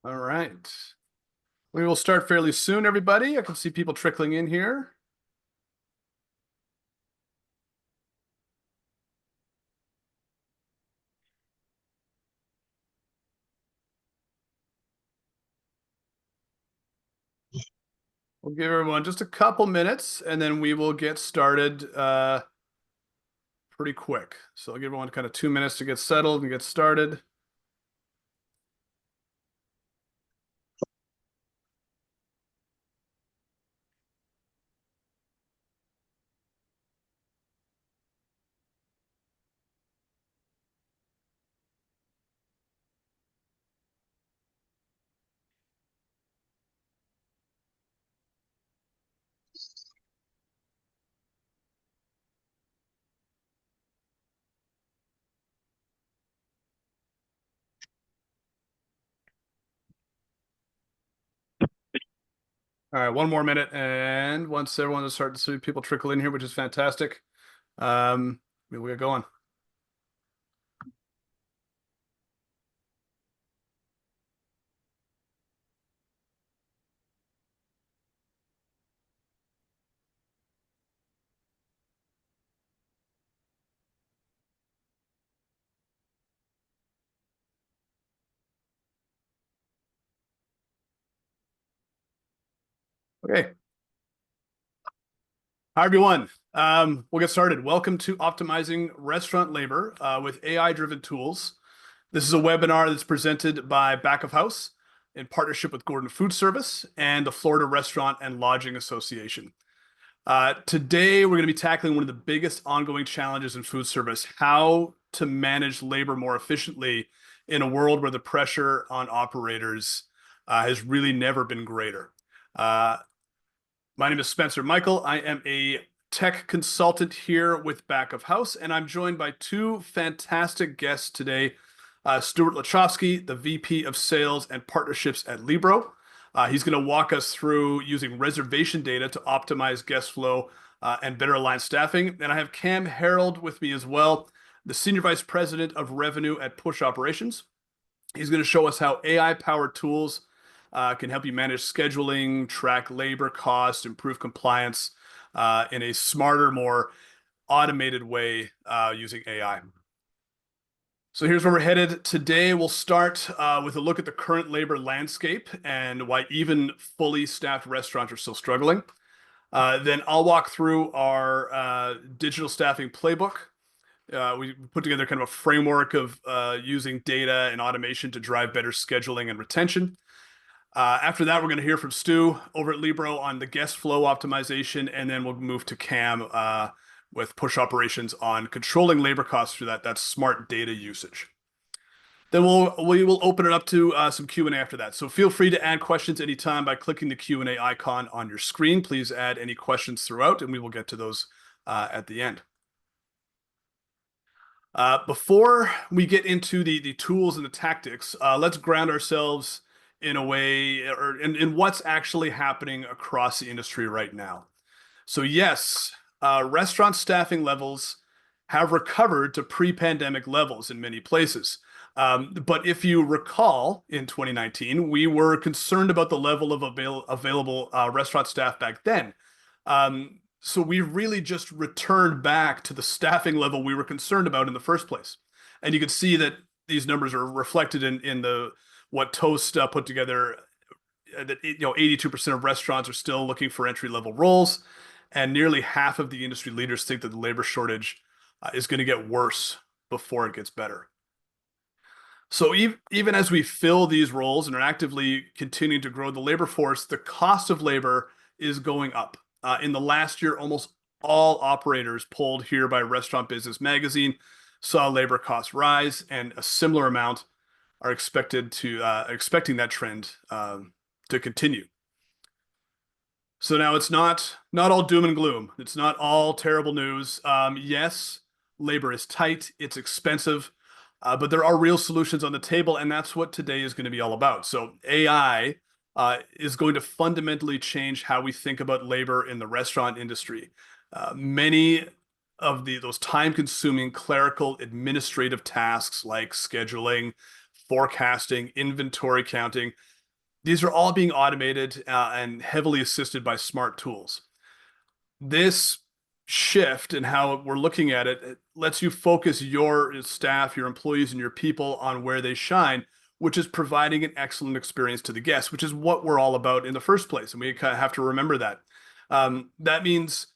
All right. We will start fairly soon, everybody. I can see people trickling in here. We'll give everyone just a couple minutes and then we will get started pretty quick. So I'll give everyone kind of 2 minutes to get settled and get started. All right, one more minute. And once everyone is starting to see people trickle in here, which is fantastic, we'll get going. Okay. Hi, everyone. We'll get started. Welcome to Optimizing Restaurant Labor with AI-driven tools. This is a webinar that's presented by Back of House in partnership with Gordon Food Service and the Florida Restaurant and Lodging Association. Today, we're going to be tackling one of the biggest ongoing challenges in food service, how to manage labor more efficiently in a world where the pressure on operators has really never been greater. My name is Spencer Michael. I am a tech consultant here with Back of House, and I'm joined by two fantastic guests today. Stuart Lachowski, the VP of Sales and Partnerships at Libro. He's going to walk us through using reservation data to optimize guest flow and better align staffing. And I have Cam Harold with me as well, the Senior Vice President of Revenue at Push Operations. He's going to show us how AI-powered tools can help you manage scheduling, track labor costs, improve compliance in a smarter, more automated way using AI. So here's where we're headed today. We'll start with a look at the current labor landscape and why even fully staffed restaurants are still struggling. Then I'll walk through our digital staffing playbook. We put together kind of a framework of using data and automation to drive better scheduling and retention. After that, we're going to hear from Stu over at Libro on the guest flow optimization, and then we'll move to Cam with Push Operations on controlling labor costs through that smart data usage. Then we will open it up to some Q&A after that. So feel free to add questions anytime by clicking the Q&A icon on your screen. Please add any questions throughout, and we will get to those at the end. Before we get into the tools and the tactics, let's ground ourselves in a way, or in what's actually happening across the industry right now. So yes, restaurant staffing levels have recovered to pre-pandemic levels in many places. But if you recall, in 2019, we were concerned about the level of available restaurant staff back then. So we really just returned back to the staffing level we were concerned about in the first place. And you can see that these numbers are reflected in the what Toast put together, that 82% of restaurants are still looking for entry-level roles, and nearly half of the industry leaders think that the labor shortage is going to get worse before it gets better. So even as we fill these roles and are actively continuing to grow the labor force, the cost of labor is going up. In the last year, almost all operators polled here by Restaurant Business Magazine saw labor costs rise, and a similar amount are expecting that trend to continue. So now it's not all doom and gloom. It's not all terrible news. Yes, labor is tight, it's expensive, but there are real solutions on the table, and that's what today is going to be all about. So AI is going to fundamentally change how we think about labor in the restaurant industry. Many of those time-consuming clerical administrative tasks like scheduling, forecasting, inventory counting, These are all being automated and heavily assisted by smart tools. This shift in how we're looking at it, it lets you focus your staff, your employees, and your people on where they shine, which is providing an excellent experience to the guests, which is what we're all about in the first place. And we kind of have to remember that. That means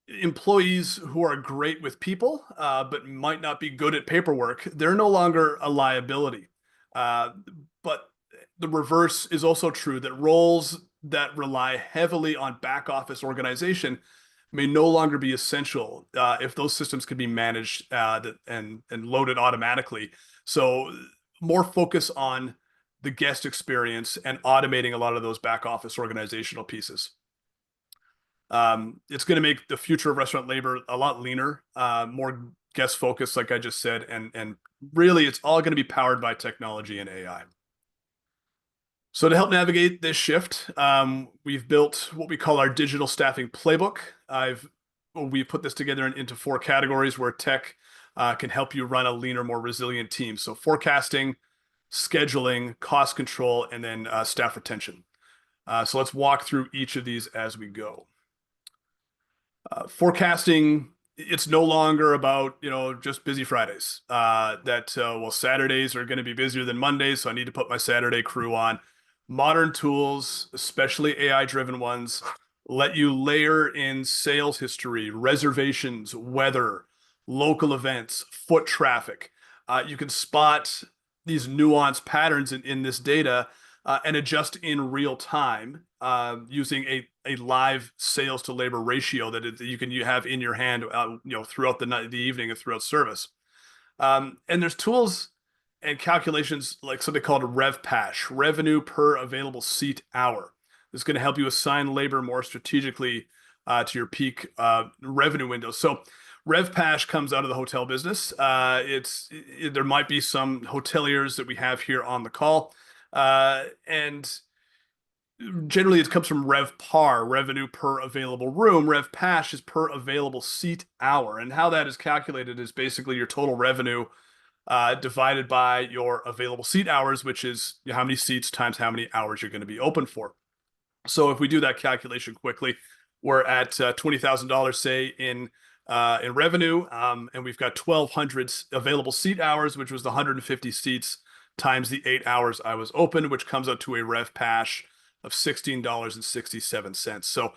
employees who are great with people, but might not be good at paperwork, they're no longer a liability. Uh, but the reverse is also true, that roles that rely heavily on back office organization may no longer be essential if those systems can be managed and loaded automatically. So more focus on the guest experience and automating a lot of those back office organizational pieces. It's going to make the future of restaurant labor a lot leaner, more guest focused, like I just said, and really it's all going to be powered by technology and AI. So to help navigate this shift, we've built what we call our digital staffing playbook. We put this together into 4 categories where tech can help you run a leaner, more resilient team. So forecasting, scheduling, cost control, and then staff retention. So let's walk through each of these as we go. Forecasting, it's no longer about, just busy Fridays. Well, Saturdays are going to be busier than Mondays, so I need to put my Saturday crew on. Modern tools, especially AI-driven ones, let you layer in sales history, reservations, weather, local events, foot traffic. You can spot these nuanced patterns in this data and adjust in real time using a live sales to labor ratio that you have in your hand, throughout the night, the evening, and throughout service. And there's tools and calculations like something called RevPash, revenue per available seat hour. It's going to help you assign labor more strategically to your peak revenue windows. So RevPash comes out of the hotel business. There might be some hoteliers that we have here on the call, and generally it comes from RevPAR, revenue per available room. RevPash is per available seat hour, and how that is calculated is basically your total revenue divided by your available seat hours, which is how many seats times how many hours you're going to be open for. So if we do that calculation quickly, we're at $20,000, say, in revenue, and we've got 1,200 available seat hours, which was the 150 seats times the 8 hours I was open, which comes out to a RevPash of $16.67. So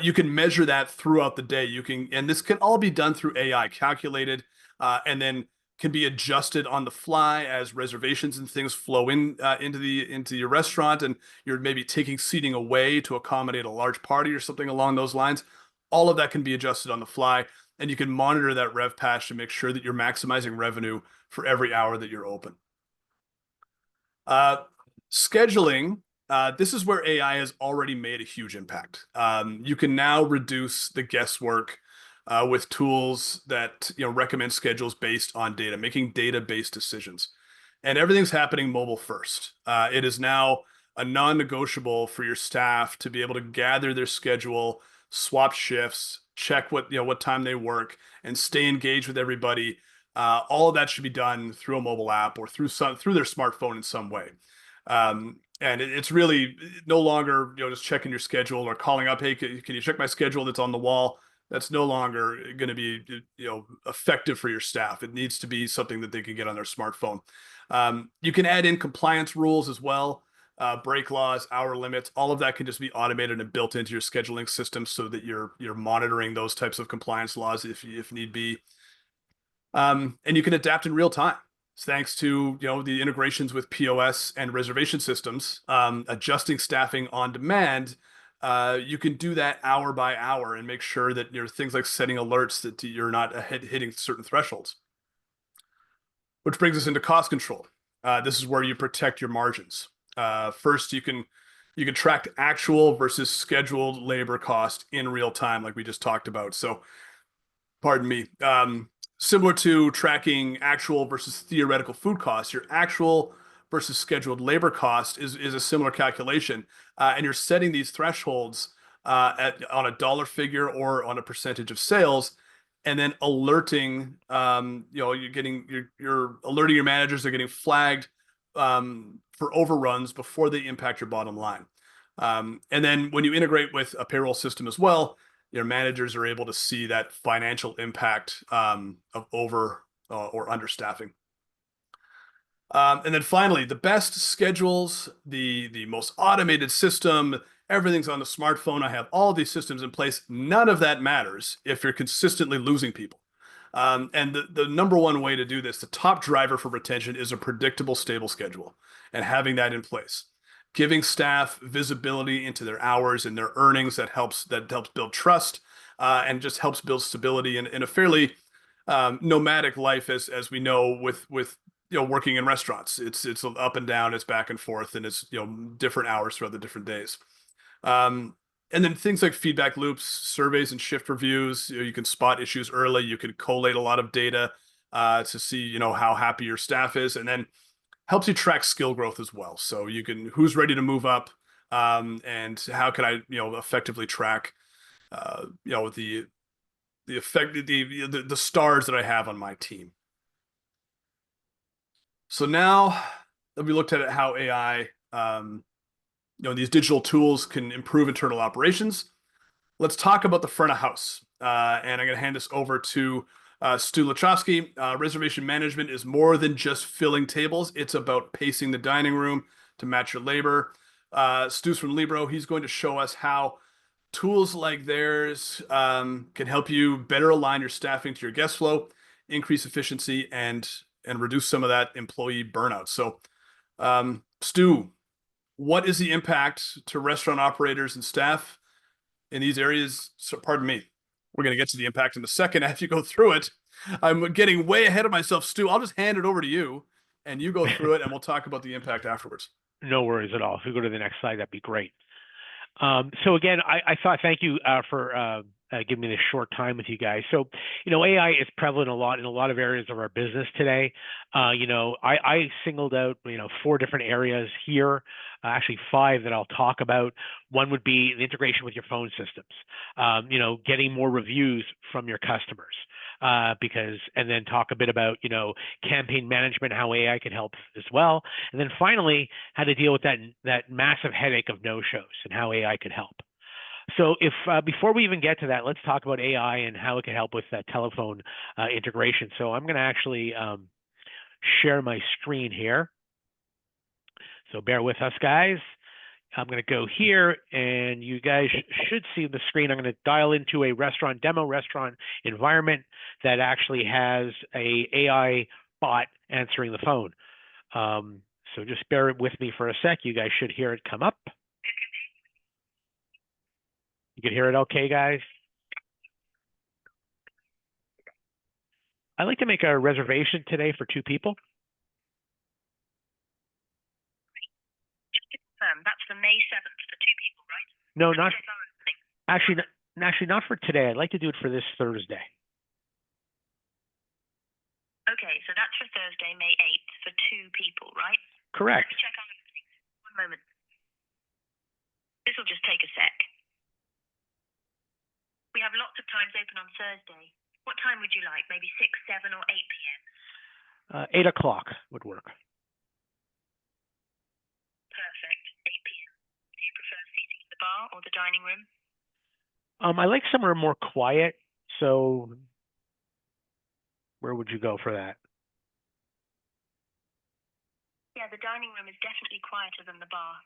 you can measure that throughout the day. And this can all be done through AI, calculated, and then can be adjusted on the fly as reservations and things flow into your restaurant, and you're maybe taking seating away to accommodate a large party or something along those lines. All of that can be adjusted on the fly, and you can monitor that RevPash to make sure that you're maximizing revenue for every hour that you're open. Scheduling, this is where AI has already made a huge impact. You can now reduce the guesswork with tools that recommend schedules based on data, making data-based decisions. And everything's happening mobile first. It is now a non-negotiable for your staff to be able to gather their schedule, swap shifts, check what time they work, and stay engaged with everybody. All of that should be done through a mobile app or through their smartphone in some way. And it's really no longer just checking your schedule or calling up, hey, can you check my schedule that's on the wall? That's no longer going to be effective for your staff. It needs to be something that they can get on their smartphone. You can add in compliance rules as well, break laws, hour limits. All of that can just be automated and built into your scheduling system so that you're monitoring those types of compliance laws if need be. And you can adapt in real time. Thanks to the integrations with POS and reservation systems, adjusting staffing on demand. You can do that hour by hour and make sure that things like setting alerts that you're not hitting certain thresholds. Which brings us into cost control. This is where you protect your margins. First, you can track actual versus scheduled labor cost in real time, like we just talked about. So, pardon me. Similar to tracking actual versus theoretical food costs, your actual versus scheduled labor cost is a similar calculation, and you're setting these thresholds on a dollar figure or on a percentage of sales, and then alerting. You're alerting your managers. They're getting flagged for overruns before they impact your bottom line. And then when you integrate with a payroll system as well, your managers are able to see that financial impact of over or understaffing. And then finally, the best schedules, the most automated system, everything's on the smartphone. I have all these systems in place. None of that matters if you're consistently losing people. And the number one way to do this, the top driver for retention, is a predictable, stable schedule and having that in place. Giving staff visibility into their hours and their earnings, that helps build trust and just helps build stability in a fairly nomadic life, as we know with working in restaurants. It's up and down, it's back and forth, and it's different hours throughout the different days. And then things like feedback loops, surveys, and shift reviews. You can spot issues early. You can collate a lot of data to see how happy your staff is, and then helps you track skill growth as well. So you can who's ready to move up, and how can I effectively track the effect the stars that I have on my team. So now that we looked at how AI, these digital tools can improve internal operations, let's talk about the front of house. And I'm going to hand this over to Stu Lachowski. Reservation management is more than just filling tables. It's about pacing the dining room to match your labor. Stu's from Libro. He's going to show us how tools like theirs can help you better align your staffing to your guest flow, increase efficiency, and reduce some of that employee burnout. So, Stu, what is the impact to restaurant operators and staff in these areas? So, pardon me. We're going to get to the impact in a second after you go through it. I'm getting way ahead of myself, Stu. I'll just hand it over to you, and you go through it, and we'll talk about the impact afterwards. No worries at all. If we go to the next slide, that'd be great. So again, I thought, thank you for giving me this short time with you guys. So, AI is prevalent in a lot of areas of our business today. I singled out, 4 different areas here, actually 5 that I'll talk about. One would be the integration with your phone systems, getting more reviews from your customers, and then talk a bit about, campaign management, how AI can help as well. And then finally, how to deal with that massive headache of no-shows and how AI could help. So before we even get to that, let's talk about AI and how it can help with that telephone integration. So I'm going to actually share my screen here. So bear with us, guys. I'm going to go here, and you guys should see the screen. I'm going to dial into a demo restaurant environment that actually has a AI bot answering the phone. So just bear with me for a sec. You guys should hear it come up. You can hear it okay, guys? I'd like to make a reservation today for 2 people. That's for May 7th for 2 people, right? No, actually not for today. I'd like to do it for this Thursday. Okay, so that's for Thursday, May 8th for 2 people, right? Correct. Let me check on everything. One moment. This will just take a sec. We have lots of times open on Thursday. What time would you like? Maybe 6, 7, or 8 p.m.? 8 o'clock would work. Perfect. 8 p.m. Do you prefer seating in the bar or the dining room? I like somewhere more quiet. So where would you go for that? Yeah, the dining room is definitely quieter than the bar.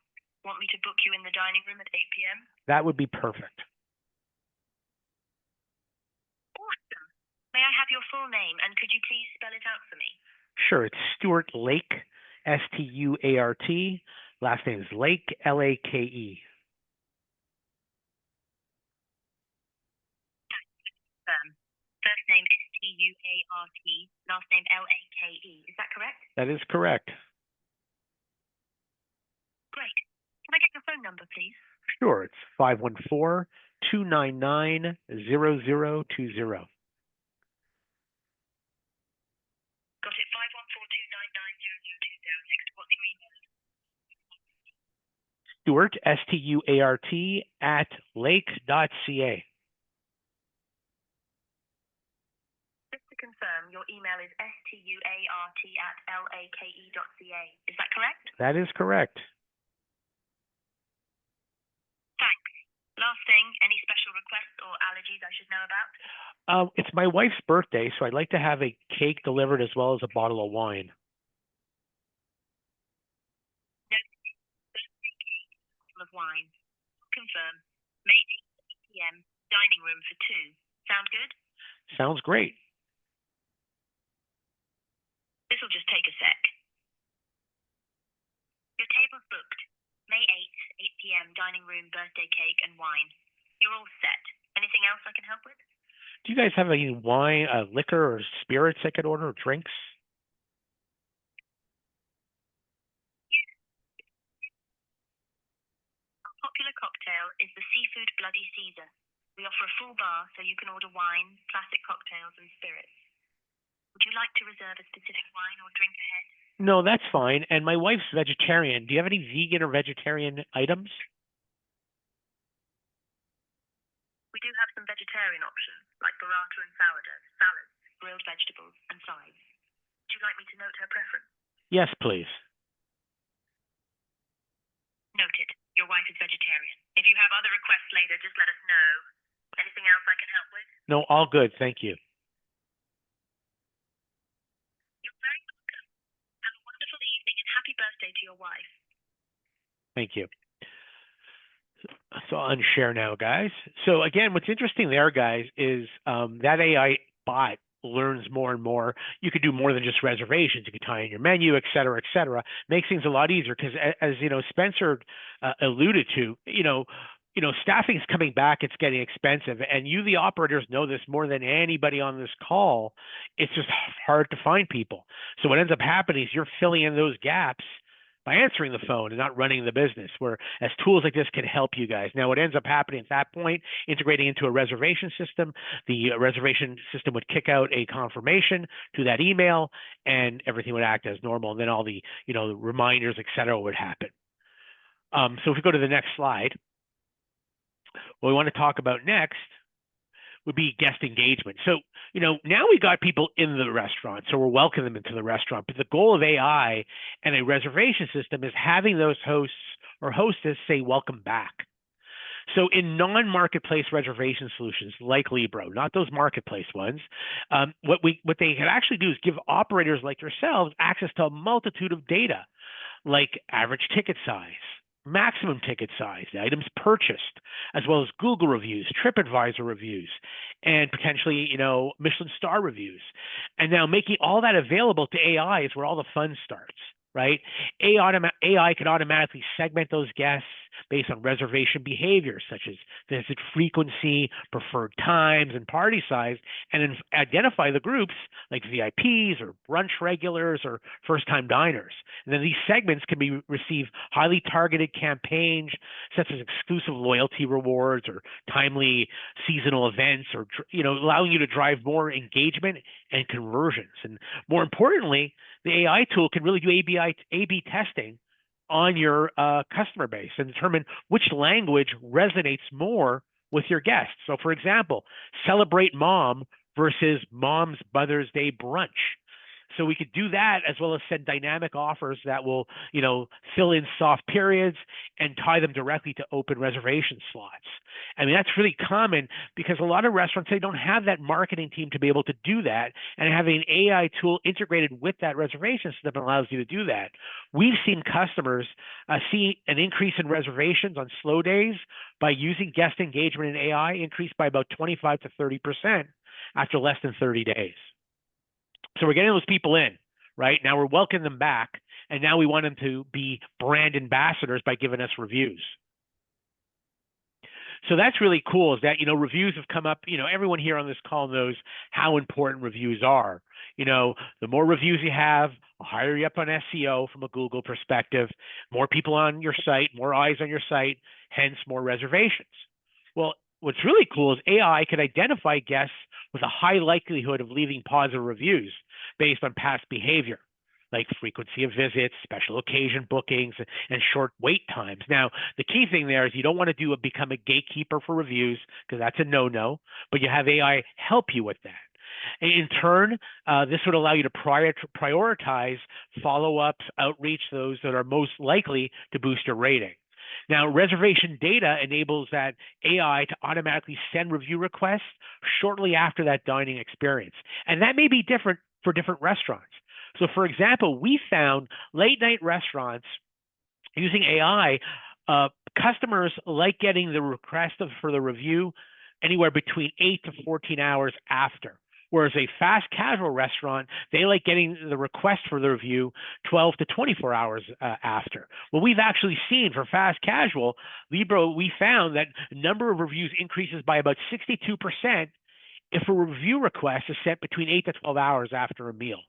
Want me to book you in the dining room at 8 p.m.? That would be perfect. Awesome. May I have your full name, and could you please spell it out for me? Sure. It's Stuart Lake, Stuart. Last name is Lake, Lake. First name Stuart, last name Lake. Is that correct? That is correct. Great. Can I get your phone number, please? Sure. It's 514-299-0020. Got it. 514-299-0020. Next, what's your email? Stuart, Stuart, @lake.ca. Just to confirm, your your email is stuart@lake.ca. Is that correct? That is correct. Thanks. Last thing, any special requests or allergies I should know about? It's my wife's birthday, so I'd like to have a cake delivered as well as a bottle of wine. No, birthday cake, bottle of wine. Confirm. May 8 p.m. Dining room for 2. Sound good? Sounds great. This will just take a sec. Your table's booked. May 8th, 8 p.m. Dining room, birthday cake and wine. You're all set. Anything else I can help with? Do you guys have any wine, liquor, or spirits I could order, or drinks? Our popular cocktail is the Seafood Bloody Caesar. We offer a full bar so you can order wine, classic cocktails and spirits. Would you like to reserve a specific wine or drink ahead? No, that's fine. And my wife's vegetarian. Do you have any vegan or vegetarian items? We do have some vegetarian options, like burrata and sourdough, salads, grilled vegetables, and sides. Would you like me to note her preference? Yes, please. Noted. Your wife is vegetarian. If you have other requests later, just let us know. Anything else I can help with? No, all good. Thank you. You're very welcome. Have a wonderful evening and happy birthday to your wife. Thank you. So I'll unshare now, guys. So again, what's interesting there, guys, is that AI bot learns more and more. You could do more than just reservations. You could tie in your menu, et cetera, et cetera. Makes things a lot easier because, as you know, Spencer alluded to, staffing is coming back. It's getting expensive, and you, the operators, know this more than anybody on this call. It's just hard to find people. So what ends up happening is you're filling in those gaps by answering the phone and not running the business, whereas tools like this can help you guys. Now, what ends up happening at that point, integrating into a reservation system, the reservation system would kick out a confirmation to that email, and everything would act as normal, and then all the, the reminders, et cetera, would happen. So if we go to the next slide, what we want to talk about next would be guest engagement. So, now we got people in the restaurant, so we're welcoming them into the restaurant. But the goal of AI and a reservation system is having those hosts or hostess say, welcome back. So in non-marketplace reservation solutions like Libro, not those marketplace ones, what they can actually do is give operators like yourselves access to a multitude of data, like average ticket size, maximum ticket size, the items purchased, as well as Google reviews, TripAdvisor reviews, and potentially, Michelin star reviews. And now making all that available to AI is where all the fun starts, right? AI can automatically segment those guests based on reservation behaviors, such as visit frequency, preferred times, and party size, and then identify the groups like VIPs or brunch regulars or first-time diners. And then these segments can receive highly targeted campaigns, such as exclusive loyalty rewards or timely seasonal events, or allowing you to drive more engagement and conversions. And more importantly, the AI tool can really do A/B testing on your customer base and determine which language resonates more with your guests. So, for example, celebrate mom versus mom's Mother's Day brunch. So we could do that, as well as send dynamic offers that will, fill in soft periods and tie them directly to open reservation slots. I mean, that's really common because a lot of restaurants, they don't have that marketing team to be able to do that. And having an AI tool integrated with that reservation system allows you to do that. We've seen customers see an increase in reservations on slow days by using guest engagement in AI increased by about 25 to 30% after less than 30 days. So we're getting those people in, right? Now we're welcoming them back, and now we want them to be brand ambassadors by giving us reviews. So that's really cool, is that, reviews have come up. Everyone here on this call knows how important reviews are. The more reviews you have, the higher you up on SEO from a Google perspective, more people on your site, more eyes on your site, hence more reservations. Well, what's really cool is AI can identify guests with a high likelihood of leaving positive reviews based on past behavior, like frequency of visits, special occasion bookings, and short wait times. Now, the key thing there is you don't want to become a gatekeeper for reviews, because that's a no-no, but you have AI help you with that. In turn, this would allow you to prioritize follow-ups, outreach, those that are most likely to boost your rating. Now, reservation data enables that AI to automatically send review requests shortly after that dining experience. And that may be different for different restaurants. So, for example, we found late night restaurants using AI, customers like getting the request for the review anywhere between 8 to 14 hours after. Whereas a fast casual restaurant, they like getting the request for the review 12 to 24 hours after. Well, we've actually seen for fast casual, Libra, we found that number of reviews increases by about 62% if a review request is sent between 8 to 12 hours after a meal.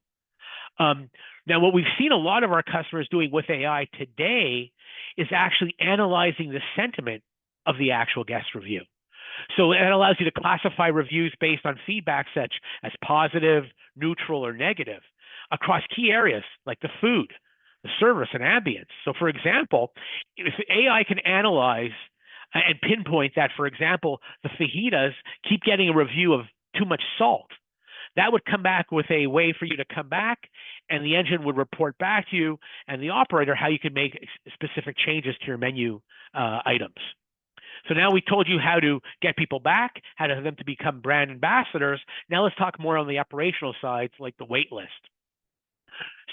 Now, what we've seen a lot of our customers doing with AI today is actually analyzing the sentiment of the actual guest review. So it allows you to classify reviews based on feedback such as positive, neutral, or negative across key areas like the food, the service, and ambience. So for example, if AI can analyze and pinpoint that, for example, the fajitas keep getting a review of too much salt, that would come back with a way for you to come back, and the engine would report back to you and the operator how you can make specific changes to your menu items. So now we told you how to get people back, how to have them to become brand ambassadors. Now let's talk more on the operational sides, like the wait list.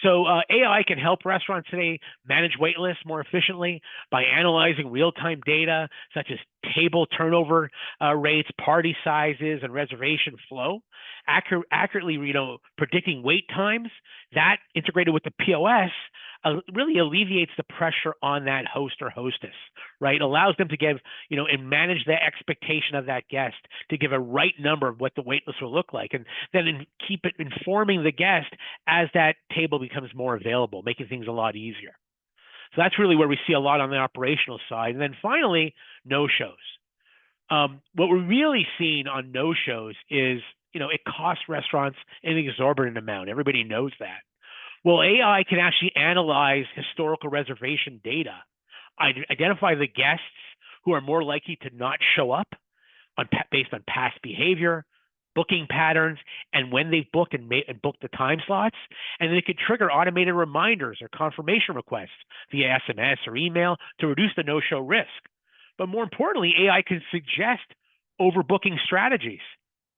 So AI can help restaurants today manage wait lists more efficiently by analyzing real-time data such as table turnover rates, party sizes, and reservation flow, accurately, predicting wait times. That integrated with the POS really alleviates the pressure on that host or hostess, right? Allows them to give, and manage the expectation of that guest to give a right number of what the wait list will look like, and then keep it informing the guest as that table becomes more available, making things a lot easier. So that's really where we see a lot on the operational side. And then finally, no-shows. What we're really seeing on no-shows is, it costs restaurants an exorbitant amount. Everybody knows that. Well, AI can actually analyze historical reservation data, identify the guests who are more likely to not show up based on past behavior, booking patterns, and when they've booked and booked the time slots. And then it could trigger automated reminders or confirmation requests via SMS or email to reduce the no-show risk. But more importantly, AI can suggest overbooking strategies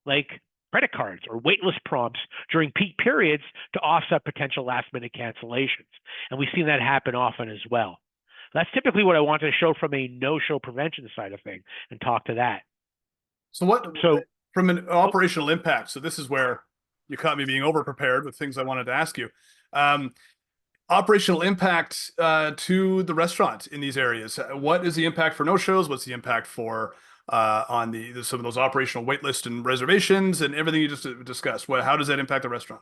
like credit cards or waitlist prompts during peak periods to offset potential last-minute cancellations. And we've seen that happen often as well. That's typically what I wanted to show from a no-show prevention side of things, and talk to that. So from an operational impact, so this is where you caught me being over-prepared with things I wanted to ask you. Operational impact to the restaurant in these areas. What is the impact for no-shows? What's the impact for on some of those operational wait lists and reservations and everything you just discussed? How does that impact the restaurant?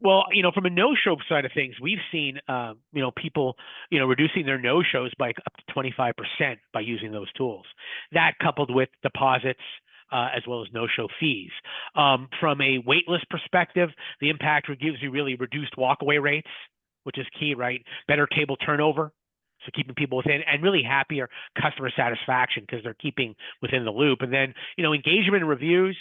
Well, from a no-show side of things, we've seen, people, reducing their no-shows by up to 25% by using those tools. That coupled with deposits, as well as no-show fees. From a waitlist perspective, the impact gives you really reduced walkaway rates, which is key, right? Better table turnover, so keeping people within, and really happier customer satisfaction because they're keeping within the loop. And then, engagement and reviews.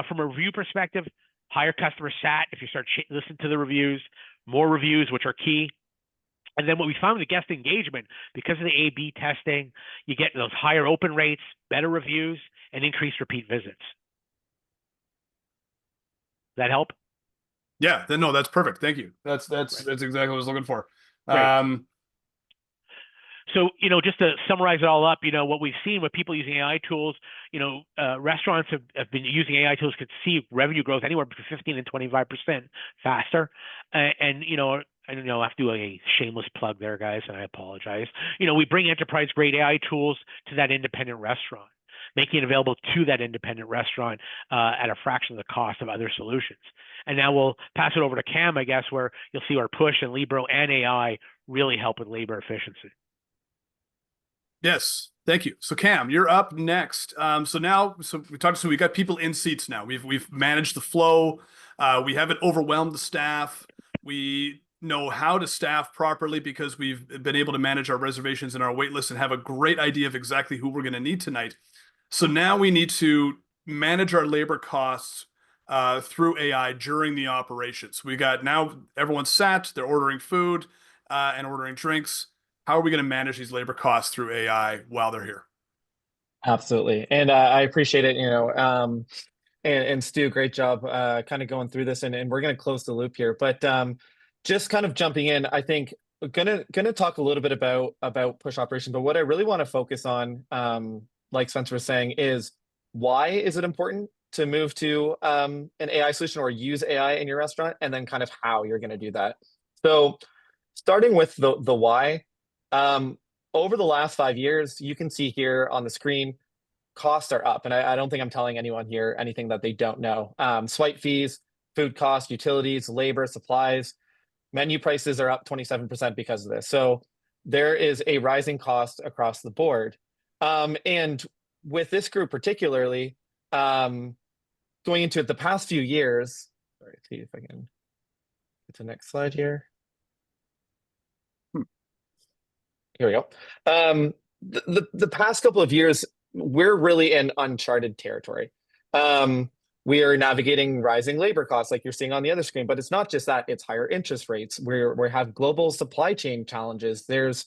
From a review perspective, higher customer sat if you start listening to the reviews, more reviews, which are key. And then what we found with guest engagement, because of the A/B testing, you get those higher open rates, better reviews, and increased repeat visits. That help? Yeah, no, that's perfect. Thank you. That's exactly what I was looking for. Right. So, just to summarize it all up, what we've seen with people using AI tools, restaurants have been using AI tools could see revenue growth anywhere between 15 and 25% faster. And, I don't know, I have to do a shameless plug there, guys, and I apologize. We bring enterprise-grade AI tools to that independent restaurant, making it available to that independent restaurant at a fraction of the cost of other solutions. And now we'll pass it over to Cam, I guess, where you'll see our push and Libro and AI really help with labor efficiency. Yes, thank you. So Cam, you're up next. So we got people in seats now. We've managed the flow. We haven't overwhelmed the staff. We know how to staff properly because we've been able to manage our reservations and our wait lists and have a great idea of exactly who we're going to need tonight. So now we need to manage our labor costs through AI during the operations. We got now everyone's sat, they're ordering food and ordering drinks. How are we going to manage these labor costs through AI while they're here? Absolutely. And I appreciate it, and Stu, great job kind of going through this, and we're going to close the loop here. But just kind of jumping in, I think gonna talk a little bit about push operation, but what I really want to focus on, like Spencer was saying, is why is it important to move to an AI solution or use AI in your restaurant, and then kind of how you're going to do that. So starting with the why, over the last 5 years, you can see here on the screen, costs are up. And I don't think I'm telling anyone here anything that they don't know. Swipe fees, food costs, utilities, labor, supplies, menu prices are up 27% because of this. So there is a rising cost across the board. And with this group particularly, going into it the past few years, sorry, see if I can get to the next slide here. Here we go. The past couple of years, we're really in uncharted territory. We are navigating rising labor costs, like you're seeing on the other screen, but it's not just that; it's higher interest rates. We have global supply chain challenges. There's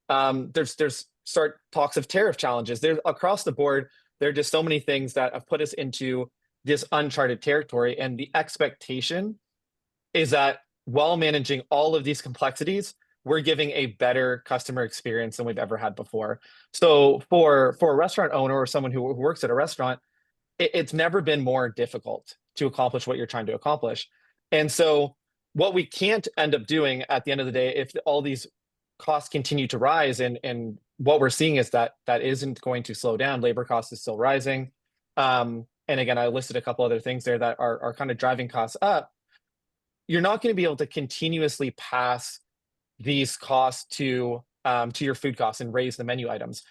start talks of tariff challenges. There's across the board. There are just so many things that have put us into this uncharted territory, and the expectation is that while managing all of these complexities, we're giving a better customer experience than we've ever had before. So for a restaurant owner or someone who works at a restaurant, it's never been more difficult to accomplish what you're trying to accomplish. And so what we can't end up doing at the end of the day, if all these costs continue to rise, and what we're seeing is that isn't going to slow down. Labor costs is still rising. And again, I listed a couple other things there that are kind of driving costs up. You're not going to be able to continuously pass these costs to your food costs and raise the menu items.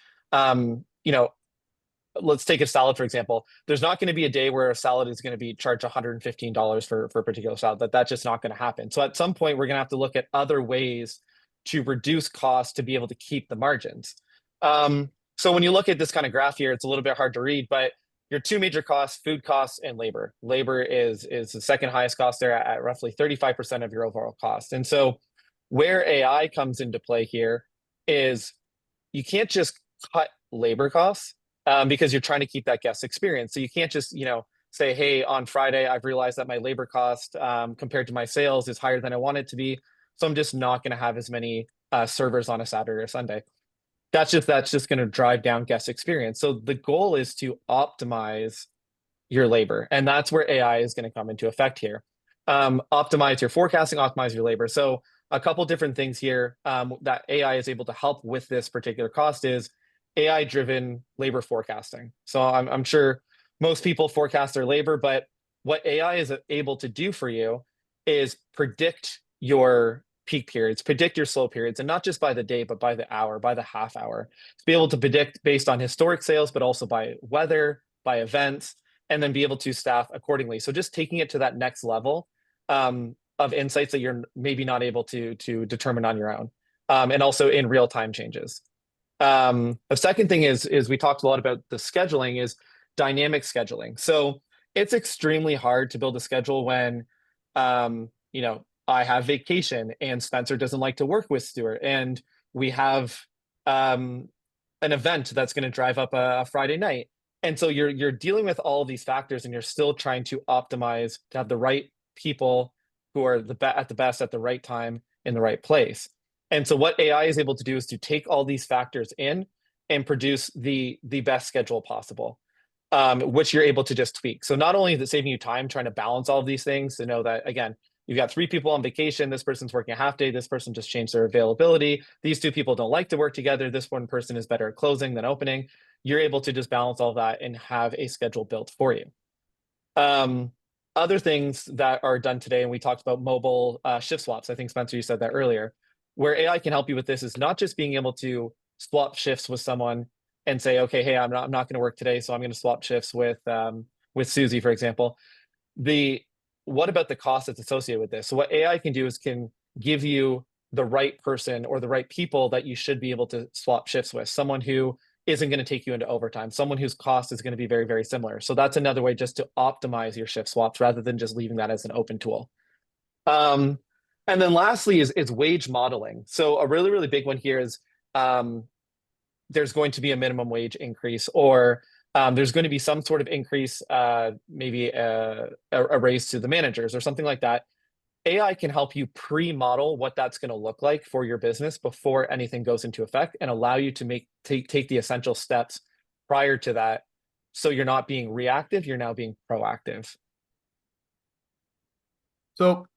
Let's take a salad, for example. There's not going to be a day where a salad is going to be charged $115 for a particular salad. That's just not going to happen. So at some point, we're going to have to look at other ways to reduce costs to be able to keep the margins. So when you look at this kind of graph here, it's a little bit hard to read, but your two major costs, food costs and labor. Labor is the second highest cost there at roughly 35% of your overall cost. And so where AI comes into play here is you can't just cut labor costs because you're trying to keep that guest experience. So you can't just, say, hey, on Friday, I've realized that my labor cost compared to my sales is higher than I want it to be. So I'm just not going to have as many servers on a Saturday or Sunday. That's just going to drive down guest experience. So the goal is to optimize your labor. And that's where AI is going to come into effect here. Optimize your forecasting, optimize your labor. So a couple different things here that AI is able to help with this particular cost is AI-driven labor forecasting. So I'm sure most people forecast their labor, but what AI is able to do for you is predict your peak periods, predict your slow periods, and not just by the day, but by the hour, by the half hour, to be able to predict based on historic sales, but also by weather, by events, and then be able to staff accordingly. So just taking it to that next level of insights that you're maybe not able to determine on your own, and also in real-time changes. The second thing is we talked a lot about the scheduling is dynamic scheduling. So it's extremely hard to build a schedule when, I have vacation and Spencer doesn't like to work with Stuart, and we have an event that's going to drive up a Friday night. And so you're dealing with all of these factors, and you're still trying to optimize to have the right people who are at the best at the right time in the right place. And so what AI is able to do is to take all these factors in and produce the best schedule possible, which you're able to just tweak. So not only is it saving you time trying to balance all of these things to know that, again, you've got 3 people on vacation, this person's working a half day, this person just changed their availability, these 2 people don't like to work together, this one person is better at closing than opening. You're able to just balance all that and have a schedule built for you. Other things that are done today, and we talked about mobile shift swaps. I think, Spencer, you said that earlier. Where AI can help you with this is not just being able to swap shifts with someone and say, okay, hey, I'm not going to work today, so I'm going to swap shifts with Susie, for example. What about the cost that's associated with this? So what AI can do is can give you the right person or the right people that you should be able to swap shifts with. Someone who isn't going to take you into overtime. Someone whose cost is going to be very, very similar. So that's another way just to optimize your shift swaps rather than just leaving that as an open tool. And then lastly is wage modeling. So a really, really big one here is there's going to be a minimum wage increase, or there's going to be some sort of increase, maybe a raise to the managers or something like that. AI can help you pre-model what that's going to look like for your business before anything goes into effect, and allow you to take the essential steps prior to that. So you're not being reactive, you're now being proactive. So,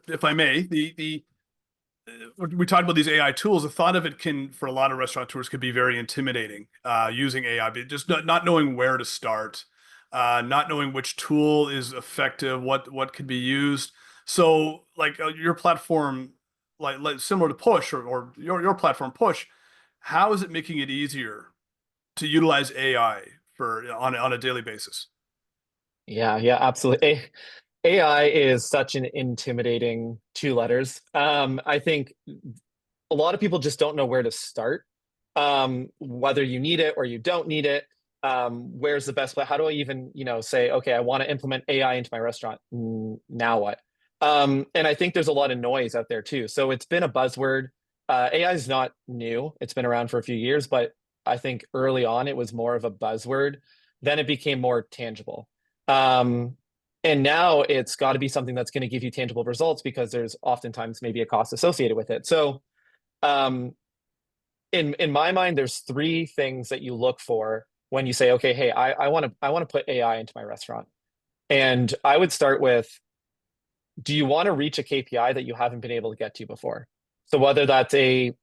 if I may, we talked about these AI tools. The thought of it can, for a lot of restaurateurs, could be very intimidating, using AI, but just not knowing where to start, not knowing which tool is effective, what could be used. So, like your platform, like similar to Push, or your platform Push, how is it making it easier to utilize AI on a daily basis? Yeah, absolutely. AI is such an intimidating two letters. I think a lot of people just don't know where to start, whether you need it or you don't need it. Where's the best way? How do I even, say, okay, I want to implement AI into my restaurant. Now what? And I think there's a lot of noise out there too. So it's been a buzzword. AI is not new. It's been around for a few years, but I think early on it was more of a buzzword. Then it became more tangible. And now it's got to be something that's going to give you tangible results, because there's oftentimes maybe a cost associated with it. So in my mind, there's three things that you look for when you say, okay, hey, I want to put AI into my restaurant. And I would start with, do you want to reach a KPI that you haven't been able to get to before? So whether that's a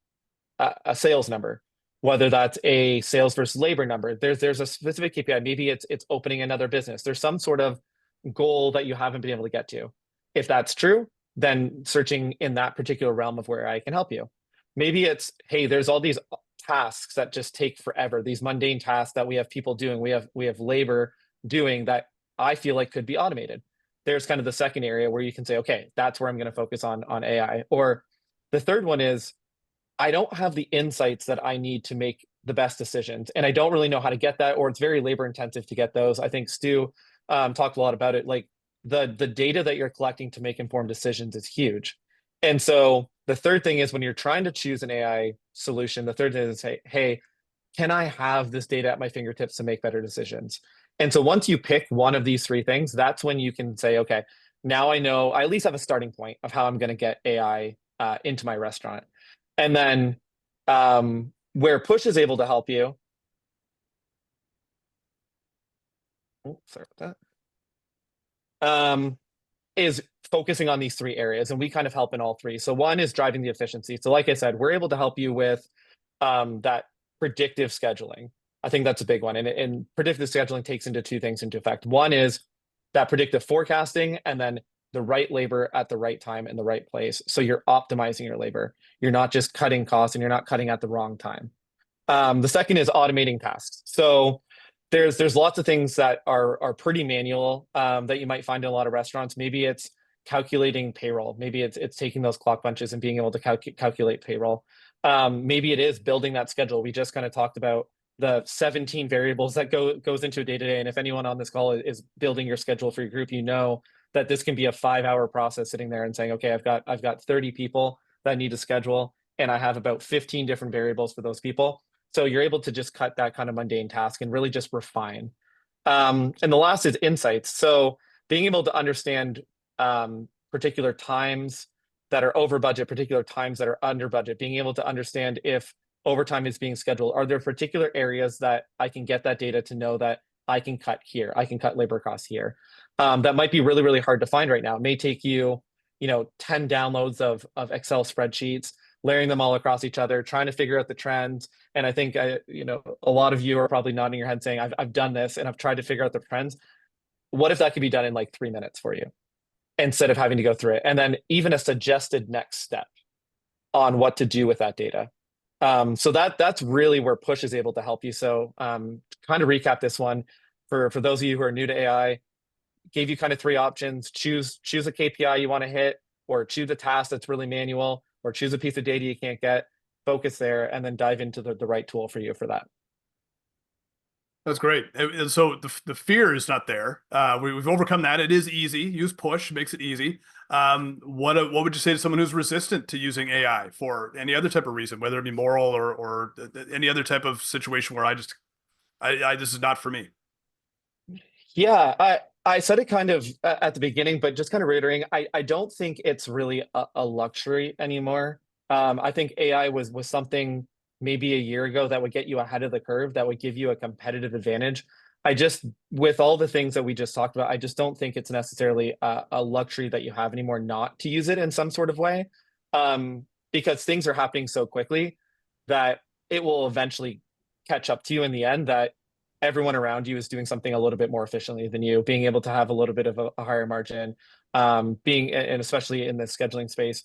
sales number, whether that's a sales versus labor number, there's a specific KPI. Maybe it's opening another business. There's some sort of goal that you haven't been able to get to. If that's true, then searching in that particular realm of where I can help you. Maybe it's, hey, there's all these tasks that just take forever, these mundane tasks that we have people doing, we have labor doing, that I feel like could be automated. There's kind of the second area where you can say, okay, that's where I'm going to focus on AI. Or the third one is, I don't have the insights that I need to make the best decisions, and I don't really know how to get that, or it's very labor intensive to get those. I think Stu talked a lot about it. Like the data that you're collecting to make informed decisions is huge. And so the third thing is, when you're trying to choose an AI solution, the third thing is say, hey, can I have this data at my fingertips to make better decisions? And so once you pick one of these three things, that's when you can say, okay, now I know, I at least have a starting point of how I'm going to get AI into my restaurant. And then where Push is able to help you. Oh, sorry about that. Is focusing on these three areas, and we kind of help in all three. So one is driving the efficiency. So like I said, we're able to help you with that predictive scheduling. I think that's a big one. And predictive scheduling takes into two things into effect. One is that predictive forecasting, and then the right labor at the right time in the right place. So you're optimizing your labor. You're not just cutting costs, and you're not cutting at the wrong time. The second is automating tasks. So there's lots of things that are pretty manual that you might find in a lot of restaurants. Maybe it's calculating payroll. Maybe it's taking those clock punches and being able to calculate payroll. Maybe it is building that schedule. We just kind of talked about the 17 variables that goes into a day-to-day. And if anyone on this call is building your schedule for your group, you know that this can be a 5-hour process, sitting there and saying, okay, I've got 30 people that I need to schedule, and I have about 15 different variables for those people. So you're able to just cut that kind of mundane task and really just refine. And the last is insights. So being able to understand particular times that are over budget, particular times that are under budget, being able to understand if overtime is being scheduled. Are there particular areas that I can get that data to know that I can cut here, I can cut labor costs here? That might be really, really hard to find right now. It may take you, 10 downloads of Excel spreadsheets, layering them all across each other, trying to figure out the trends. And I think, a lot of you are probably nodding your head saying, I've done this and I've tried to figure out the trends. What if that could be done in like 3 minutes for you, instead of having to go through it? And then even a suggested next step on what to do with that data. So that's really where Push is able to help you. So kind of recap this one for those of you who are new to AI, gave you kind of three options: choose a KPI you want to hit, or choose a task that's really manual, or choose a piece of data you can't get, focus there, and then dive into the right tool for you for that. That's great. And so the fear is not there. We've overcome that. It is easy. Use push makes it easy. What would you say to someone who's resistant to using AI for any other type of reason, whether it be moral or any other type of situation where this is not for me? Yeah, I said it kind of at the beginning, but just kind of reiterating, I don't think it's really a luxury anymore. I think AI was something maybe a year ago that would get you ahead of the curve, that would give you a competitive advantage. I just, with all the things that we just talked about, I just don't think it's necessarily a luxury that you have anymore not to use it in some sort of way, because things are happening so quickly that it will eventually catch up to you in the end, that everyone around you is doing something a little bit more efficiently than you, being able to have a little bit of a higher margin, being, and especially in the scheduling space,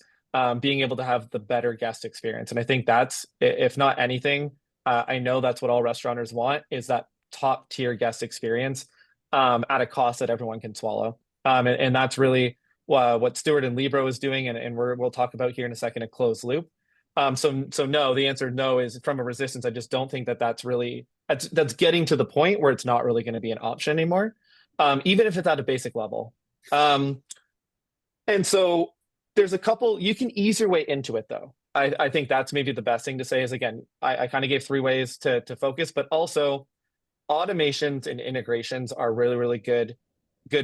being able to have the better guest experience. And I think that's, if not anything, I know that's what all restaurateurs want, is that top tier guest experience at a cost that everyone can swallow. And that's really what Stewart and Libro is doing, and we'll talk about here in a second, a closed loop. So no, the answer no is from a resistance. I just don't think that that's getting to the point where it's not really going to be an option anymore, even if it's at a basic level. And so there's a couple, you can ease your way into it though. I think that's maybe the best thing to say is, again, I kind of gave 3 ways to focus, but also automations and integrations are really, really good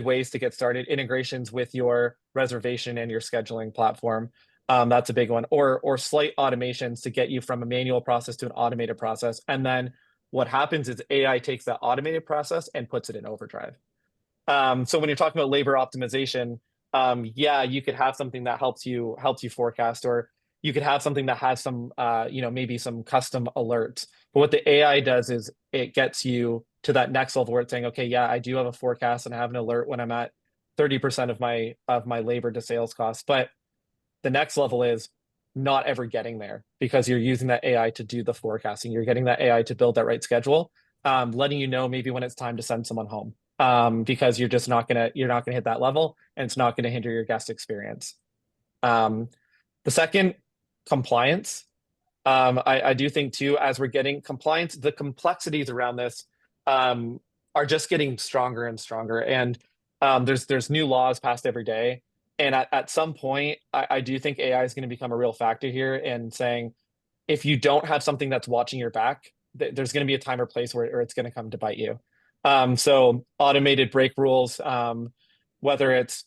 ways to get started. Integrations with your reservation and your scheduling platform. That's a big one. Or slight automations to get you from a manual process to an automated process. And then what happens is AI takes that automated process and puts it in overdrive. So when you're talking about labor optimization, yeah, you could have something that helps you forecast, or you could have something that has some, maybe some custom alerts. But what the AI does is it gets you to that next level where it's saying, okay, yeah, I do have a forecast and I have an alert when I'm at 30% of my labor to sales costs. But the next level is not ever getting there, because you're using that AI to do the forecasting. You're getting that AI to build that right schedule, letting you know maybe when it's time to send someone home, because you're not gonna hit that level, and it's not gonna hinder your guest experience. The second, compliance. I do think too, as we're getting compliance, the complexities around this are just getting stronger and stronger. And there's new laws passed every day. And at some point, I do think AI is going to become a real factor here, and saying, if you don't have something that's watching your back, there's going to be a time or place where it's going to come to bite you. So automated break rules, whether it's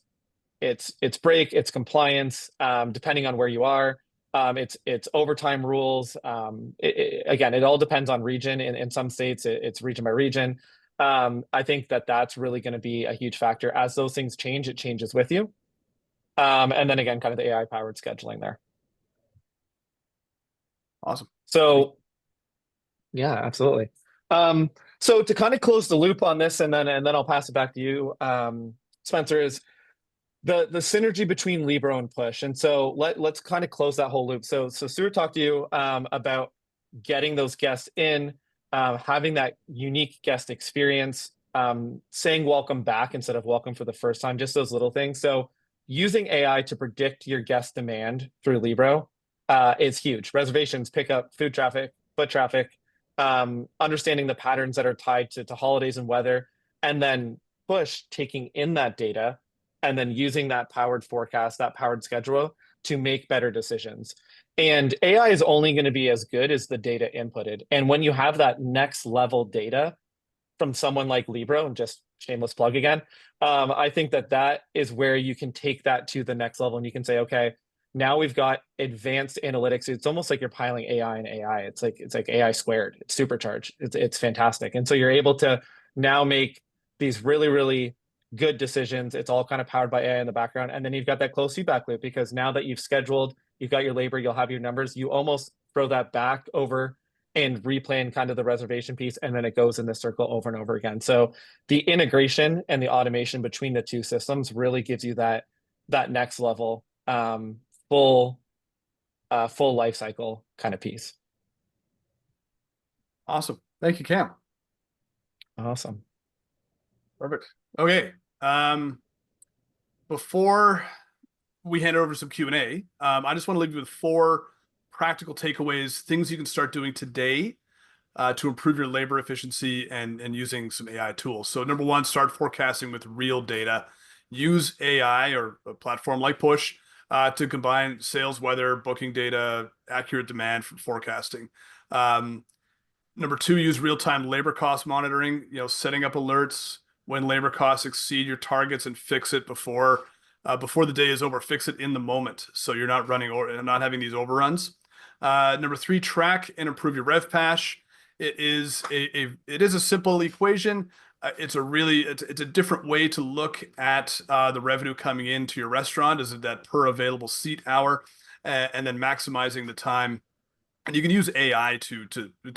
break, it's compliance, depending on where you are. It's overtime rules. Again, it all depends on region. In some states, it's region by region. I think that's really going to be a huge factor. As those things change, it changes with you. And then again, kind of the AI powered scheduling there. Awesome. So yeah, absolutely. So to kind of close the loop on this, and then I'll pass it back to you, Spencer, is the synergy between Libro and Push. And so let's kind of close that whole loop. So Stuart talked to you about getting those guests in, having that unique guest experience, saying welcome back instead of welcome for the first time, just those little things. So using AI to predict your guest demand through Libro is huge. Reservations, pickup, food traffic, foot traffic, understanding the patterns that are tied to holidays and weather, and then Push taking in that data and then using that powered forecast, that powered schedule to make better decisions. And AI is only going to be as good as the data inputted. And when you have that next level data from someone like Libro, and just shameless plug again, I think that is where you can take that to the next level, and you can say, okay, now we've got advanced analytics. It's almost like you're piling AI and AI. It's like AI squared. It's supercharged. It's fantastic. And so you're able to now make these really, really good decisions. It's all kind of powered by AI in the background. And then you've got that close feedback loop, because now that you've scheduled, you've got your labor, you'll have your numbers, you almost throw that back over and replan kind of the reservation piece, and then it goes in the circle over and over again. So the integration and the automation between the two systems really gives you that next level, full life cycle kind of piece. Awesome. Thank you, Cam. Awesome. Perfect. Okay. Before we hand over some Q&A, I just want to leave you with 4 practical takeaways, things you can start doing today to improve your labor efficiency and using some AI tools. So number one, start forecasting with real data. Use AI or a platform like Push to combine sales, weather, booking data, accurate demand for forecasting. Number two, use real-time labor cost monitoring, setting up alerts when labor costs exceed your targets and fix it before the day is over. Fix it in the moment so you're not running or not having these overruns. Number three, track and improve your RevPash. It is a simple equation. It's a different way to look at the revenue coming into your restaurant. Is it that per available seat hour, and then maximizing the time. And you can use AI to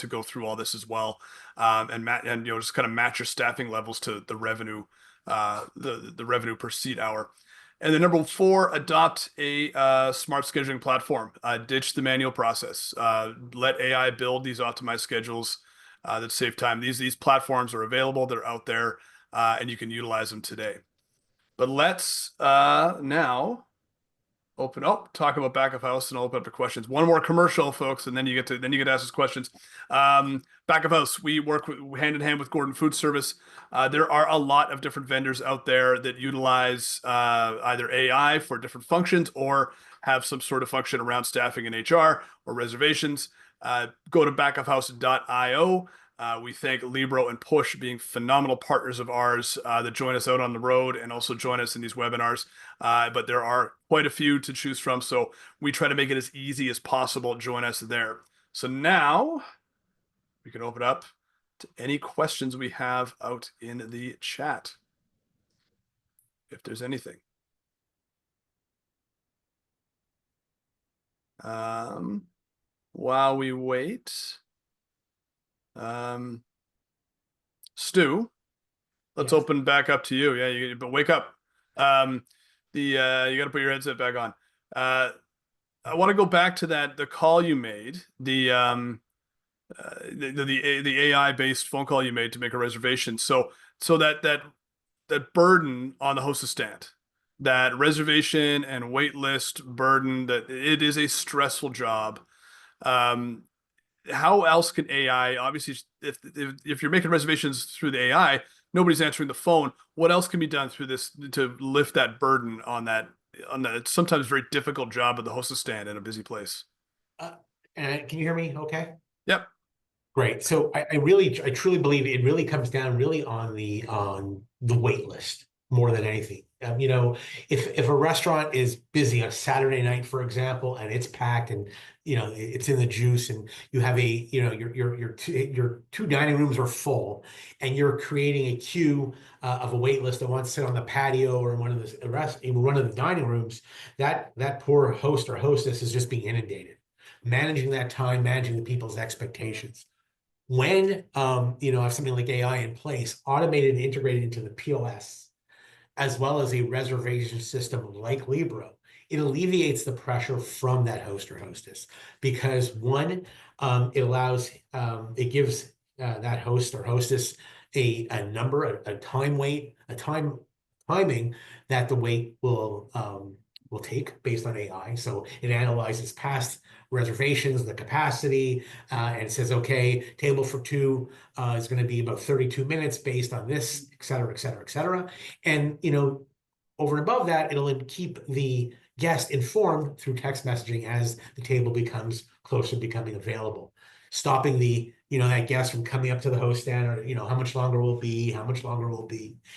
go through all this as well, and just kind of match your staffing levels to the revenue, the revenue per seat hour. And then number four, adopt a smart scheduling platform. Ditch the manual process. Let AI build these optimized schedules that save time. These platforms are available. They're out there, and you can utilize them today. But let's now talk about back of house, and I'll open up to questions. One more commercial, folks, and then you get to ask us questions. Back of house, we work hand in hand with Gordon Food Service. There are a lot of different vendors out there that utilize either AI for different functions or have some sort of function around staffing and HR or reservations. Go to backofhouse.io. We thank Libro and Push being phenomenal partners of ours that join us out on the road and also join us in these webinars. But there are quite a few to choose from, so we try to make it as easy as possible. Join us there. So now we can open up to any questions we have out in the chat, if there's anything. While we wait, Stu, let's open back up to you. Yeah, but wake up. You got to put your headset back on. I want to go back to the call you made, the AI based phone call you made to make a reservation. So that burden on the hostess stand, that reservation and wait list burden, that it is a stressful job. How else can AI, obviously, if you're making reservations through the AI, nobody's answering the phone. What else can be done through this to lift that burden on that sometimes very difficult job of the hostess stand in a busy place? And can you hear me okay? Yep. Great. So I truly believe it really comes down really on the wait list more than anything. If a restaurant is busy on Saturday night, for example, and it's packed and it's in the juice, and you have your two dining rooms are full, and you're creating a queue of a wait list that wants to sit on the patio or in one of the dining rooms, that poor host or hostess is just being inundated. Managing that time, managing the people's expectations. When have something like AI in place, automated and integrated into the POS, as well as a reservation system like Libro, it alleviates the pressure from that host or hostess, because one, it gives that host or hostess a number, a timing that the wait will take based on AI. So it analyzes past reservations, the capacity, and it says, okay, table for two is going to be about 32 minutes based on this, et cetera, et cetera, et cetera. And, over and above that, it'll keep the guest informed through text messaging as the table becomes closer to becoming available, stopping that guest from coming up to the host stand, or, how much longer will be,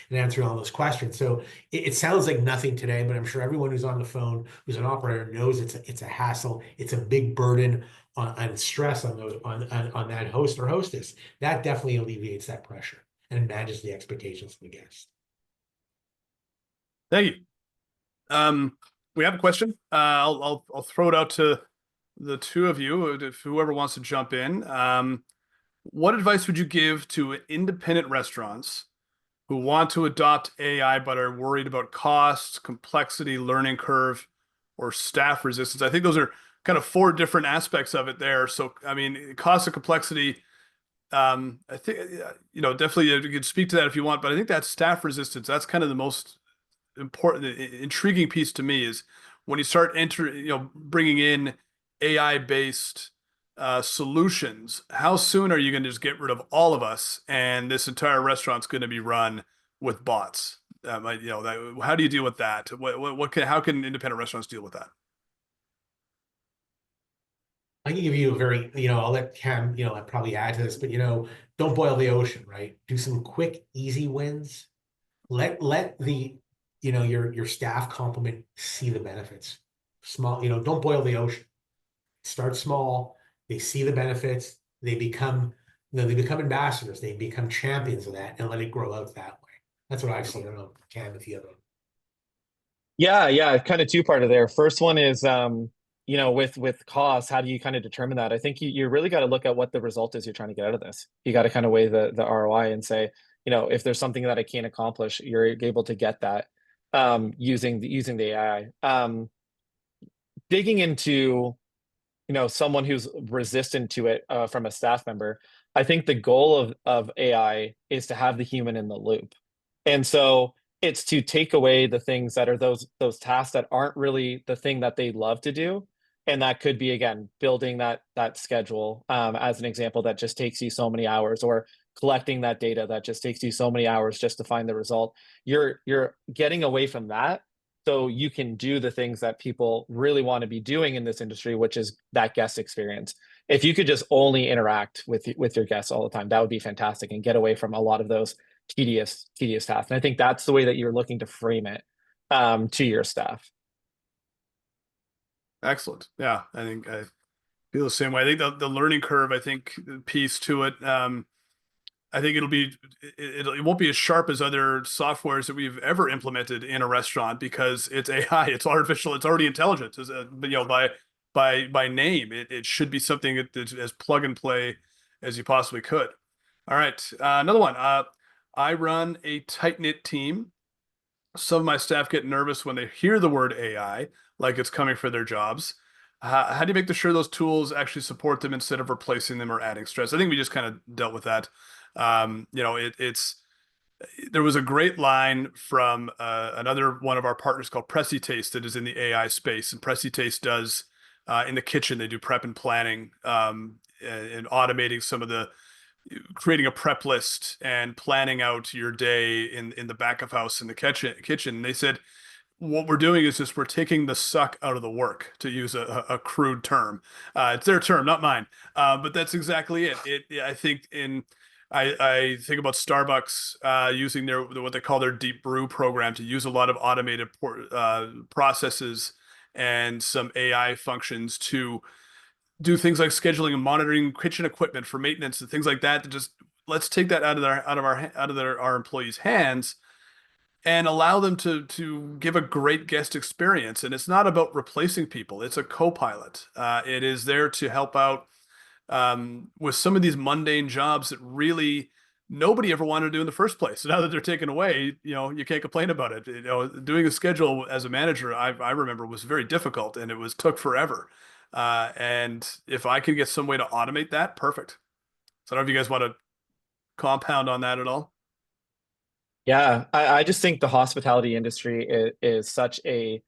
and answering all those questions. So it sounds like nothing today, but I'm sure everyone who's on the phone, who's an operator, knows it's a hassle. It's a big burden on stress on that host or hostess. That definitely alleviates that pressure and manages the expectations of the guest. Thank you. We have a question. I'll throw it out to the two of you, if whoever wants to jump in. What advice would you give to independent restaurants who want to adopt AI but are worried about costs, complexity, learning curve, or staff resistance? I think those are kind of four different aspects of it there. So, I mean, cost and complexity, I think, definitely you can speak to that if you want, but I think that staff resistance, that's kind of the most important, intriguing piece to me, is when you start bringing in AI-based solutions, how soon are you going to just get rid of all of us and this entire restaurant's going to be run with bots? How do you deal with that? How can independent restaurants deal with that? I can give you a very, I'll let Cam, I'd probably add to this, but don't boil the ocean, right? Do some quick, easy wins. Let the, your staff complement see the benefits. Small, don't boil the ocean. Start small. They see the benefits. They become ambassadors. They become champions of that, and let it grow out that way. That's what I've seen. I don't know, Cam, if you have a Yeah, kind of two-parter there. First one is with cost, how do you kind of determine that? I think you really got to look at what the result is you're trying to get out of this. You got to kind of weigh the ROI and say, if there's something that I can't accomplish, you're able to get that using the AI. Digging into someone who's resistant to it from a staff member, I think the goal of AI is to have the human in the loop. And so it's to take away the things that are those tasks that aren't really the thing that they love to do. And that could be, again, building that schedule as an example that just takes you so many hours, or collecting that data that just takes you so many hours just to find the result. You're getting away from that so you can do the things that people really want to be doing in this industry, which is that guest experience. If you could just only interact with your guests all the time, that would be fantastic, and get away from a lot of those tedious tasks. And I think that's the way that you're looking to frame it to your staff. Excellent. Yeah, I think I feel the same way. I think the learning curve, I think, piece to it. I think it won't be as sharp as other softwares that we've ever implemented in a restaurant, because it's AI, it's artificial, it's already intelligent. By name, it should be something that's as plug and play as you possibly could. All right, another one. I run a tight-knit team. Some of my staff get nervous when they hear the word AI, like it's coming for their jobs. How do you make sure those tools actually support them instead of replacing them or adding stress? I think we just kind of dealt with that. It's there was a great line from another one of our partners called Pressy Taste that is in the AI space, and Pressy Taste does in the kitchen, they do prep and planning, and automating some of the creating a prep list and planning out your day in the back of house in the kitchen. They said what we're doing is just we're taking the suck out of the work, to use a crude term. It's their term, not mine. But that's exactly it. I think I think about Starbucks using what they call their deep brew program to use a lot of automated processes and some AI functions to do things like scheduling and monitoring kitchen equipment for maintenance and things like that. To just let's take that out of our employees' hands and allow them to give a great guest experience. And it's not about replacing people; it's a co-pilot. It is there to help out with some of these mundane jobs that really nobody ever wanted to do in the first place. So now that they're taken away, you can't complain about it. Doing a schedule as a manager, I remember, was very difficult, and it took forever. And if I can get some way to automate that, perfect. So I don't know if you guys want to compound on that at all. Yeah, I just think the hospitality industry is such a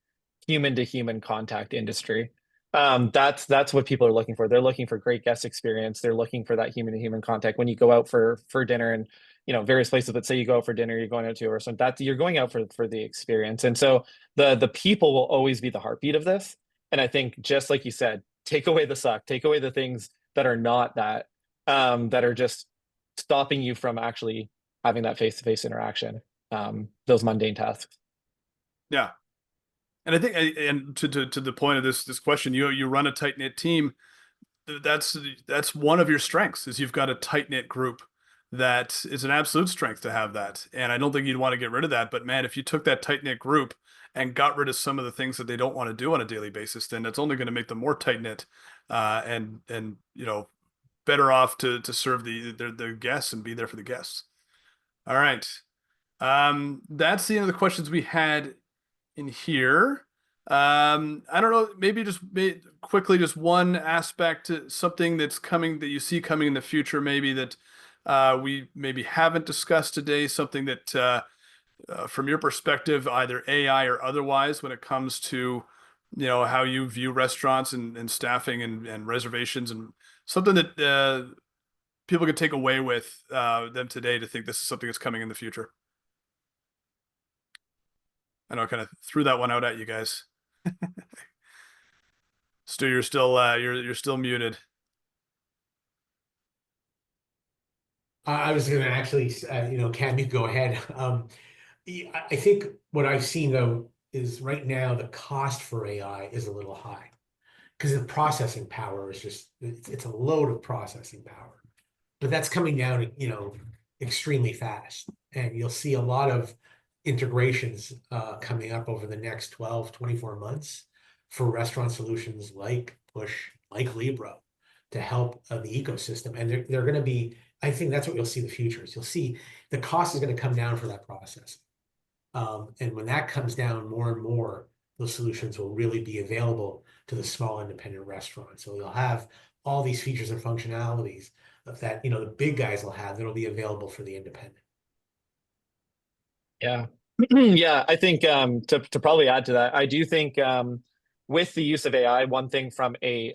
human to human contact industry. That's what people are looking for. They're looking for great guest experience. They're looking for that human to human contact. When you go out for dinner, and various places, but say you go out for dinner, you're going out to a restaurant, that you're going out for the experience. And so the people will always be the heartbeat of this. And I think, just like you said, take away the suck, take away the things that are not that are just stopping you from actually having that face-to-face interaction, those mundane tasks. Yeah. And I think, and to the point of this question, you run a tight knit team. That's one of your strengths, is you've got a tight knit group. That is an absolute strength to have that. And I don't think you'd want to get rid of that. But man, if you took that tight knit group and got rid of some of the things that they don't want to do on a daily basis, then that's only going to make them more tight knit, and better off to serve the guests and be there for the guests. All right. That's the end of the questions we had in here. I don't know, maybe just quickly, just one aspect, something that's coming that you see coming in the future, maybe that we maybe haven't discussed today, something that from your perspective, either AI or otherwise, when it comes to how you view restaurants and staffing and reservations and something that people can take away with them today to think this is something that's coming in the future? I know I kind of threw that one out at you guys. Stu, you're still you're still muted. I was going to actually, Cam, you go ahead. I think what I've seen though is right now the cost for AI is a little high because the processing power is just it's a load of processing power, but that's coming down, extremely fast, and you'll see a lot of integrations coming up over the next 12, 24 months for restaurant solutions like Push, like Libra, to help the ecosystem, and they're going to be. I think that's what you'll see the future is. You'll see the cost is going to come down for that process. And when that comes down more and more, those solutions will really be available to the small independent restaurants. So you'll have all these features and functionalities that, the big guys will have that'll be available for the independent. Yeah. Yeah, I think to probably add to that, I do think with the use of AI, one thing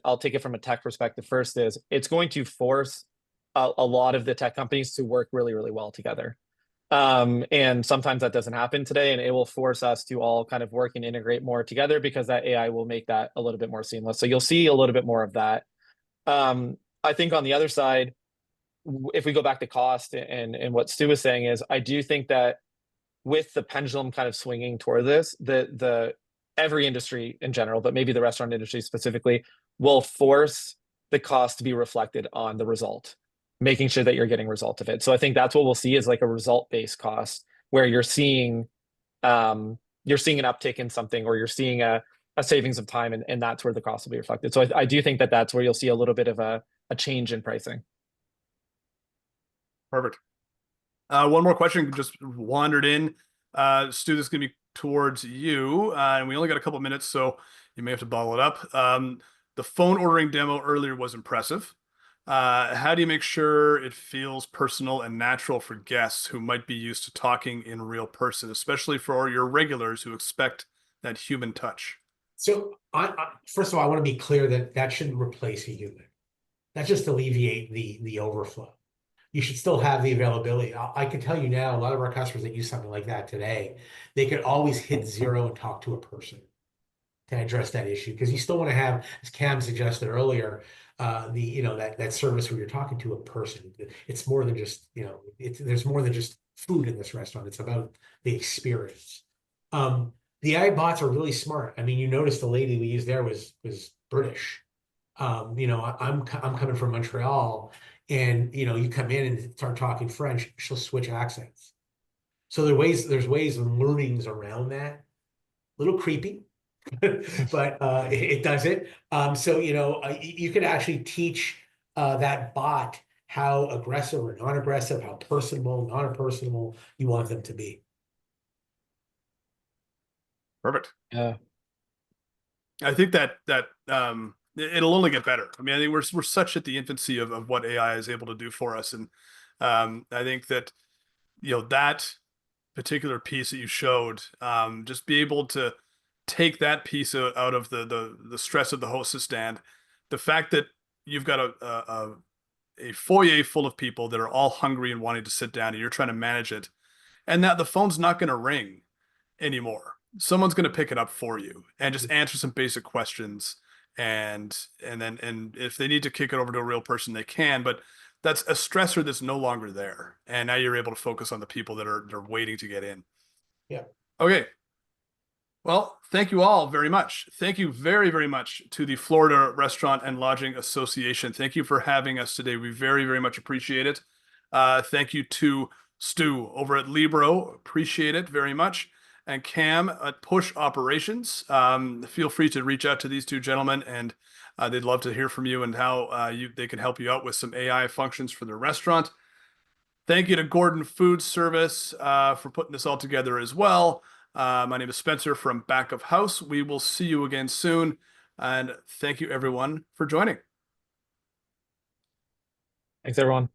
I'll take it from a tech perspective first is it's going to force a lot of the tech companies to work really, really well together. And sometimes that doesn't happen today, and it will force us to all kind of work and integrate more together because that AI will make that a little bit more seamless. So you'll see a little bit more of that. I think on the other side, if we go back to cost and what Stu was saying is, I do think that with the pendulum kind of swinging toward this, the every industry in general, but maybe the restaurant industry specifically, will force the cost to be reflected on the result, making sure that you're getting result of it. So I think that's what we'll see is like a result-based cost where you're seeing an uptick in something, or you're seeing a savings of time, and that's where the cost will be reflected. So I do think that that's where you'll see a little bit of a change in pricing. Perfect. One more question just wandered in. Stu, this is going to be towards you, and we only got a couple minutes, so you may have to bottle it up. The phone ordering demo earlier was impressive. How do you make sure it feels personal and natural for guests who might be used to talking in real person, especially for your regulars who expect that human touch? So first of all, I want to be clear that shouldn't replace a human. That just alleviate the overflow. You should still have the availability. I can tell you now, a lot of our customers that use something like that today, they could always hit 0 and talk to a person to address that issue, because you still want to have, as Cam suggested earlier, that service where you're talking to a person. It's more than just, there's more than just food in this restaurant. It's about the experience. The AI bots are really smart. I mean, you notice the lady we used there was British. I'm coming from Montreal, and you come in and start talking French, she'll switch accents. So there's ways and learnings around that. A little creepy, but it does it. So you could actually teach that bot how aggressive or non-aggressive, how personable, non-personable you want them to be. Perfect. Yeah. I think that it'll only get better. I mean, I think we're such at the infancy of what AI is able to do for us, and I think that that particular piece that you showed, just be able to take that piece out of the stress of the hostess stand, the fact that you've got a foyer full of people that are all hungry and wanting to sit down, and you're trying to manage it, and that the phone's not going to ring anymore. Someone's going to pick it up for you and just answer some basic questions, and if they need to kick it over to a real person, they can. But that's a stressor that's no longer there, and now you're able to focus on the people that are waiting to get in. Yeah. Okay. Well, thank you all very much. Thank you very, very much to the Florida Restaurant and Lodging Association. Thank you for having us today. We very, very much appreciate it. Thank you to Stu over at Libro. Appreciate it very much. And Cam at Push Operations. Feel free to reach out to these two gentlemen, and they'd love to hear from you and how they can help you out with some AI functions for their restaurant. Thank you to Gordon Food Service for putting this all together as well. My name is Spencer from Back of House. We will see you again soon, and thank you everyone for joining. Thanks, everyone.